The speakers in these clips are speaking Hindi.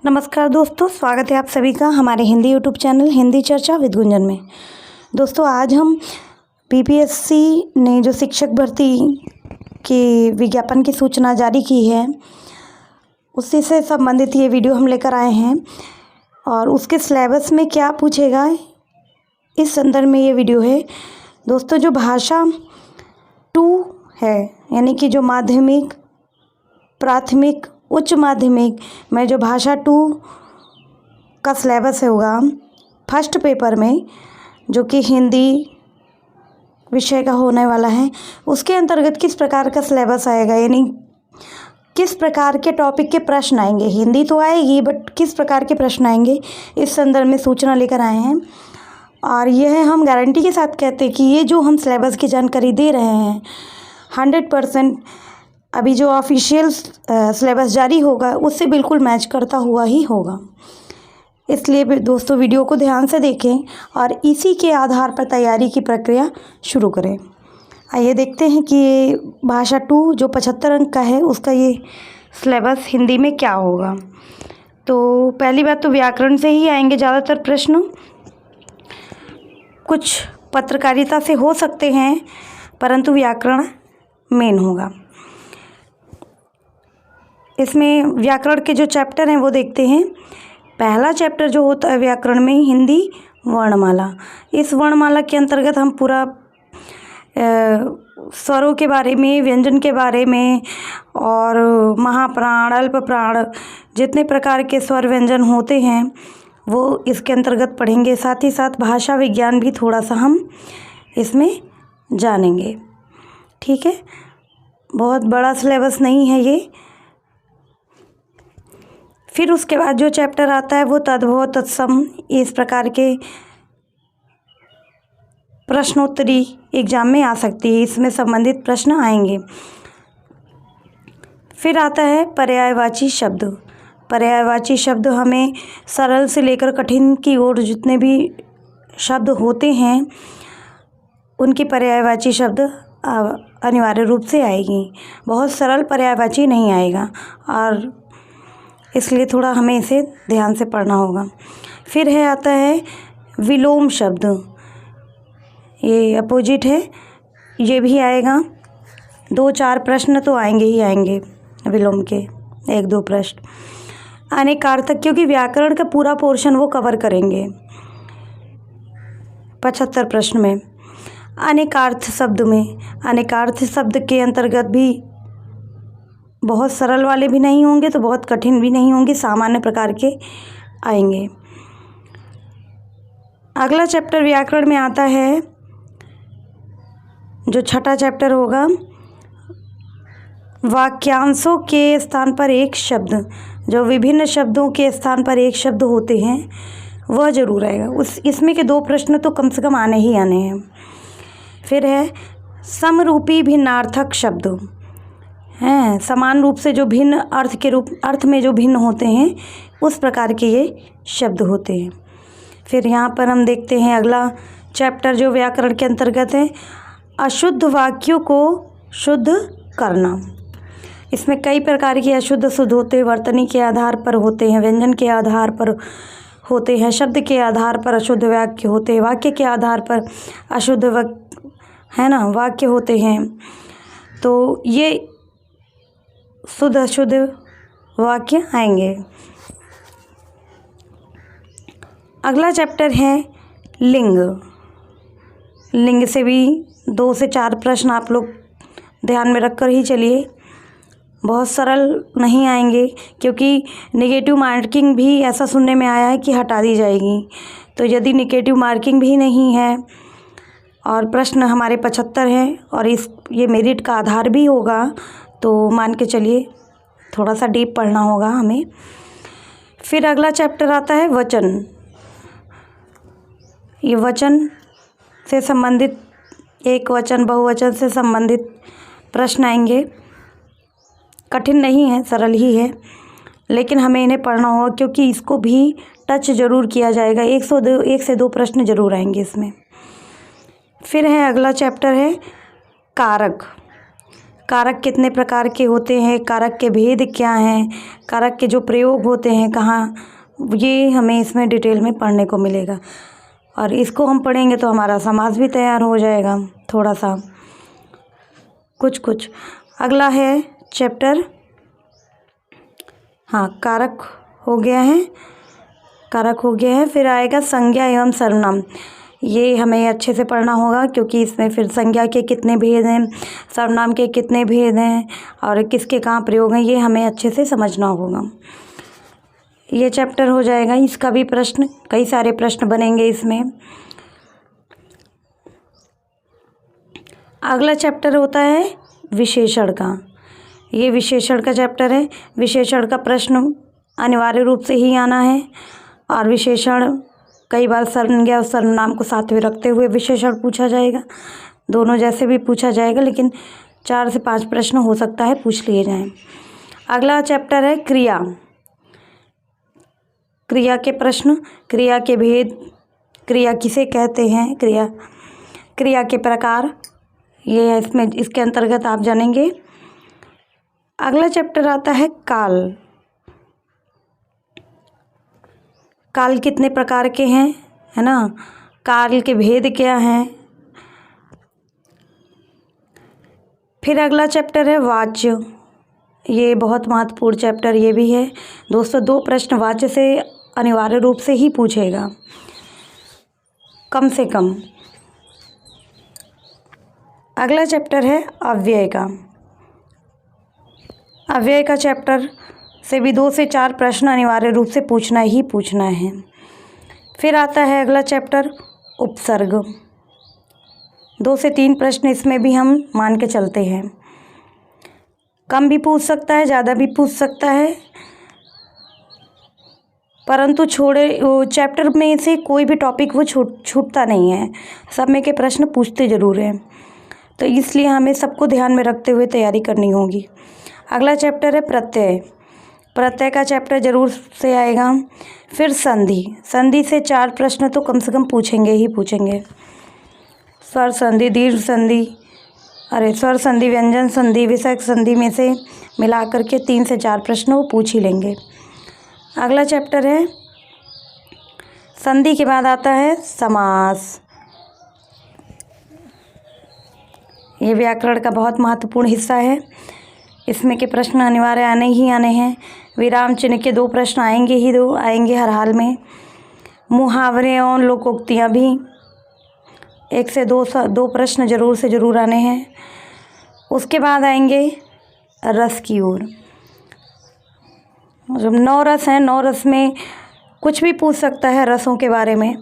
नमस्कार दोस्तों, स्वागत है आप सभी का हमारे हिंदी यूट्यूब चैनल हिंदी चर्चा विद गुंजन में। दोस्तों, आज हम पीपीएससी ने जो शिक्षक भर्ती की विज्ञापन की सूचना जारी की है उसी से संबंधित ये वीडियो हम लेकर आए हैं और उसके सिलेबस में क्या पूछेगा इस संदर्भ में ये वीडियो है। दोस्तों, जो भाषा 2 है यानी कि जो माध्यमिक, प्राथमिक, उच्च माध्यमिक में जो भाषा 2 का सिलेबस होगा फर्स्ट पेपर में, जो कि हिंदी विषय का होने वाला है, उसके अंतर्गत किस प्रकार का सिलेबस आएगा, यानी किस प्रकार के टॉपिक के प्रश्न आएंगे। हिंदी तो आएगी बट किस प्रकार के प्रश्न आएंगे, इस संदर्भ में सूचना लेकर आए हैं। और यह हम गारंटी के साथ कहते हैं कि ये जो हम सिलेबस की जानकारी दे रहे हैं 100% अभी जो ऑफिशियल सिलेबस जारी होगा उससे बिल्कुल मैच करता हुआ ही होगा। इसलिए दोस्तों, वीडियो को ध्यान से देखें और इसी के आधार पर तैयारी की प्रक्रिया शुरू करें। आइए देखते हैं कि ये भाषा 2 जो 75 अंक का है उसका ये सिलेबस हिंदी में क्या होगा। तो पहली बात तो व्याकरण से ही आएंगे ज़्यादातर प्रश्न, कुछ पत्रकारिता से हो सकते हैं परंतु व्याकरण मेन होगा। इसमें व्याकरण के जो चैप्टर हैं वो देखते हैं। पहला चैप्टर जो होता है व्याकरण में हिंदी वर्णमाला। इस वर्णमाला के अंतर्गत हम पूरा स्वरों के बारे में, व्यंजन के बारे में और महाप्राण, अल्प प्राण, जितने प्रकार के स्वर व्यंजन होते हैं वो इसके अंतर्गत पढ़ेंगे। साथ ही साथ भाषा विज्ञान भी थोड़ा सा हम इसमें जानेंगे। ठीक है, बहुत बड़ा सिलेबस नहीं है ये। फिर उसके बाद जो चैप्टर आता है वो तद्भव, तत्सम, इस प्रकार के प्रश्नोत्तरी एग्जाम में आ सकती है, इसमें संबंधित प्रश्न आएंगे। फिर आता है पर्यायवाची शब्द। पर्यायवाची शब्द हमें सरल से लेकर कठिन की ओर जितने भी शब्द होते हैं उनकी पर्यायवाची शब्द अनिवार्य रूप से आएगी। बहुत सरल पर्यायवाची नहीं आएगा और इसलिए थोड़ा हमें इसे ध्यान से पढ़ना होगा। फिर आता है विलोम शब्द, ये अपोजिट है, ये भी आएगा। 2-4 प्रश्न तो आएंगे ही आएंगे विलोम के, 1-2 प्रश्न। अनेकार्थक, क्योंकि व्याकरण का पूरा पोर्शन वो कवर करेंगे 75 प्रश्न में। अनेकार्थ शब्द में, अनेकार्थ शब्द के अंतर्गत भी बहुत सरल वाले भी नहीं होंगे तो बहुत कठिन भी नहीं होंगे, सामान्य प्रकार के आएंगे। अगला चैप्टर व्याकरण में आता है जो छठा चैप्टर होगा, वाक्यांशों के स्थान पर एक शब्द। जो विभिन्न शब्दों के स्थान पर एक शब्द होते हैं वह जरूर आएगा। इसमें के 2 प्रश्न तो कम से कम आने ही आने हैं। फिर है समरूपी भिन्नार्थक शब्द हैं, समान रूप से जो भिन्न अर्थ में जो भिन्न होते हैं उस प्रकार के ये शब्द होते हैं। फिर यहाँ पर हम देखते हैं अगला चैप्टर जो व्याकरण के अंतर्गत है, अशुद्ध वाक्यों को शुद्ध करना। इसमें कई प्रकार के अशुद्ध शुद्ध होते हैं, वर्तनी के आधार पर होते हैं, व्यंजन के आधार पर होते हैं, शब्द के आधार पर अशुद्ध वाक्य होते हैं, वाक्य के आधार पर अशुद्ध वाक्य होते हैं। तो ये शुद्ध अशुद्ध वाक्य आएंगे। अगला चैप्टर है लिंग। लिंग से भी 2 से 4 प्रश्न आप लोग ध्यान में रखकर ही चलिए, बहुत सरल नहीं आएंगे क्योंकि नेगेटिव मार्किंग भी ऐसा सुनने में आया है कि हटा दी जाएगी। तो यदि नेगेटिव मार्किंग भी नहीं है और प्रश्न हमारे 75 हैं और ये मेरिट का आधार भी होगा तो मान के चलिए थोड़ा सा डीप पढ़ना होगा हमें। फिर अगला चैप्टर आता है वचन। ये वचन से संबंधित, एक वचन, बहुवचन से संबंधित प्रश्न आएंगे। कठिन नहीं है, सरल ही है, लेकिन हमें इन्हें पढ़ना होगा क्योंकि इसको भी टच ज़रूर किया जाएगा। 1 से 2 प्रश्न ज़रूर आएंगे इसमें। फिर है अगला चैप्टर है कारक। कारक कितने प्रकार के होते हैं, कारक के भेद क्या हैं, कारक के जो प्रयोग होते हैं कहाँ, ये हमें इसमें डिटेल में पढ़ने को मिलेगा। और इसको हम पढ़ेंगे तो हमारा समास भी तैयार हो जाएगा थोड़ा सा कुछ। अगला है चैप्टर, हाँ कारक हो गया है, फिर आएगा संज्ञा एवं सर्वनाम। ये हमें अच्छे से पढ़ना होगा क्योंकि इसमें फिर संज्ञा के कितने भेद हैं, सर्वनाम के कितने भेद हैं और किसके कहाँ प्रयोग हैं, ये हमें अच्छे से समझना होगा। ये चैप्टर हो जाएगा। इसका भी प्रश्न, कई सारे प्रश्न बनेंगे इसमें। अगला चैप्टर होता है विशेषण का। ये विशेषण का चैप्टर है। विशेषण का प्रश्न अनिवार्य रूप से ही आना है और विशेषण कई बार संज्ञा और सर्वनाम को साथ में रखते हुए विशेषण पूछा जाएगा, दोनों जैसे भी पूछा जाएगा, लेकिन 4 से 5 प्रश्न हो सकता है पूछ लिए जाएं। अगला चैप्टर है क्रिया। क्रिया के प्रश्न, क्रिया के भेद, क्रिया किसे कहते हैं, क्रिया के प्रकार, ये इसमें इसके अंतर्गत आप जानेंगे। अगला चैप्टर आता है काल। काल कितने प्रकार के हैं, है ना, काल के भेद क्या हैं। फिर अगला चैप्टर है वाच्य। ये बहुत महत्वपूर्ण चैप्टर ये भी है दोस्तों। 2 प्रश्न वाच्य से अनिवार्य रूप से ही पूछेगा कम से कम। अगला चैप्टर है अव्यय का। अव्यय का चैप्टर से भी 2 से 4 प्रश्न अनिवार्य रूप से पूछना है। फिर आता है अगला चैप्टर उपसर्ग। 2 से 3 प्रश्न इसमें भी हम मान के चलते हैं। कम भी पूछ सकता है, ज़्यादा भी पूछ सकता है, परंतु चैप्टर में से कोई भी टॉपिक वो छूटता नहीं है, सब में के प्रश्न पूछते ज़रूर हैं। तो इसलिए हमें सबको ध्यान में रखते हुए तैयारी करनी होगी। अगला चैप्टर है प्रत्यय। प्रत्यय का चैप्टर जरूर से आएगा। फिर संधि से 4 प्रश्न तो कम से कम पूछेंगे। स्वर संधि, दीर्घ संधि, स्वर संधि, व्यंजन संधि, विसर्ग संधि में से मिला करके 3 से 4 प्रश्न वो पूछ ही लेंगे। अगला चैप्टर है संधि के बाद आता है समास। ये व्याकरण का बहुत महत्वपूर्ण हिस्सा है। इसमें के प्रश्न अनिवार्य आने हैं। विराम चिन्ह के 2 प्रश्न आएंगे हर हाल में। मुहावरे और लोकोक्तियाँ भी 1 से 2 प्रश्न जरूर आने हैं। उसके बाद आएंगे रस की ओर। जब 9 रस हैं, 9 रस में कुछ भी पूछ सकता है रसों के बारे में।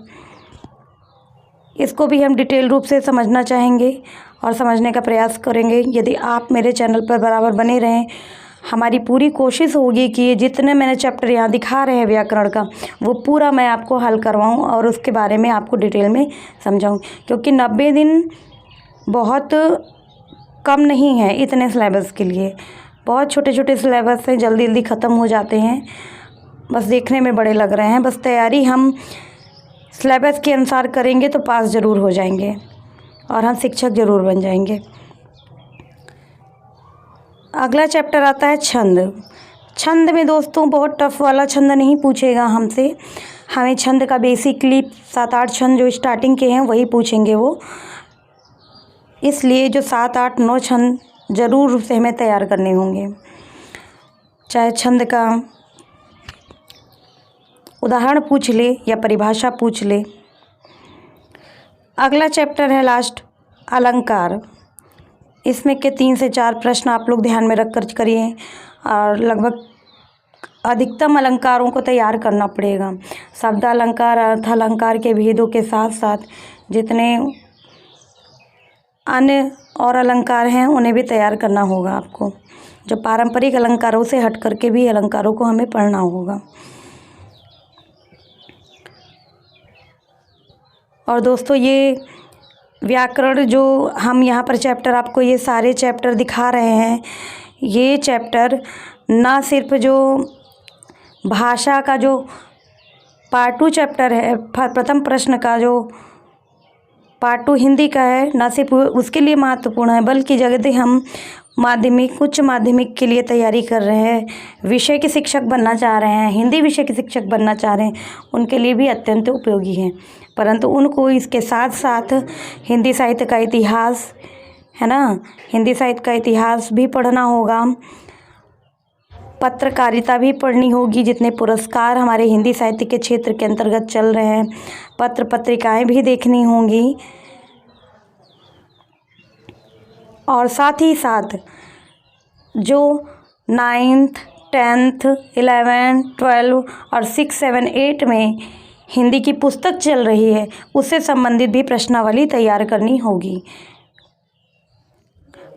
इसको भी हम डिटेल रूप से समझना चाहेंगे और समझने का प्रयास करेंगे। यदि आप मेरे चैनल पर बराबर बने रहें, हमारी पूरी कोशिश होगी कि जितने मैंने चैप्टर यहाँ दिखा रहे हैं व्याकरण का, वो पूरा मैं आपको हल करवाऊँ और उसके बारे में आपको डिटेल में समझाऊँ। क्योंकि 90 दिन बहुत कम नहीं है इतने सिलेबस के लिए। बहुत छोटे सिलेबस हैं, जल्दी ख़त्म हो जाते हैं, बस देखने में बड़े लग रहे हैं। बस तैयारी हम सिलेबस के अनुसार करेंगे तो पास ज़रूर हो जाएंगे और हम शिक्षक ज़रूर बन जाएंगे। अगला चैप्टर आता है छंद। छंद में दोस्तों बहुत टफ वाला छंद नहीं पूछेगा हमसे। हमें छंद का बेसिकली 7-8 छंद जो स्टार्टिंग के हैं वही पूछेंगे वो। इसलिए जो 7, 8, 9 छंद ज़रूर से हमें तैयार करने होंगे। चाहे छंद का उदाहरण पूछ ले या परिभाषा पूछ ले। अगला चैप्टर है लास्ट अलंकार। इसमें के 3 से 4 प्रश्न आप लोग ध्यान में रख कर करिए और लगभग अधिकतम अलंकारों को तैयार करना पड़ेगा। शब्द अलंकार, अर्थ अलंकार के भेदों के साथ साथ जितने अन्य और अलंकार हैं उन्हें भी तैयार करना होगा आपको। जो पारंपरिक अलंकारों से हट करके भी अलंकारों को हमें पढ़ना होगा। और दोस्तों ये व्याकरण जो हम यहाँ पर चैप्टर आपको ये सारे चैप्टर दिखा रहे हैं, ये चैप्टर ना सिर्फ जो भाषा का जो पार्ट 2 चैप्टर है, प्रथम प्रश्न का जो पार्ट 2 हिंदी का है, न सिर्फ उसके लिए महत्वपूर्ण है बल्कि यदि हम माध्यमिक उच्च माध्यमिक के लिए तैयारी कर रहे हैं, विषय के शिक्षक बनना चाह रहे हैं, हिंदी विषय के शिक्षक बनना चाह रहे हैं, उनके लिए भी अत्यंत उपयोगी है। परंतु उनको इसके साथ साथ हिंदी साहित्य का इतिहास है ना, हिंदी साहित्य का इतिहास भी पढ़ना होगा, पत्रकारिता भी पढ़नी होगी, जितने पुरस्कार हमारे हिंदी साहित्य के क्षेत्र के अंतर्गत चल रहे हैं, पत्र पत्रिकाएं भी देखनी होंगी, और साथ ही साथ जो 9th 10th 11 12 और 6 7 8 में हिंदी की पुस्तक चल रही है, उससे संबंधित भी प्रश्नावली तैयार करनी होगी।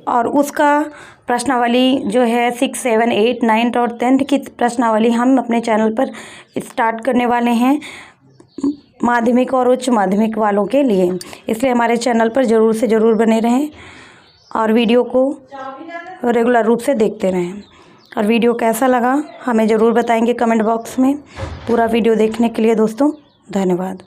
और उसका प्रश्नावली जो है 6 7 8 9 और 10 की प्रश्नावली हम अपने चैनल पर स्टार्ट करने वाले हैं माध्यमिक और उच्च माध्यमिक वालों के लिए, इसलिए हमारे चैनल पर ज़रूर से ज़रूर बने रहें और वीडियो को रेगुलर रूप से देखते रहें। और वीडियो कैसा लगा हमें ज़रूर बताएंगे कमेंट बॉक्स में। पूरा वीडियो देखने के लिए दोस्तों धन्यवाद।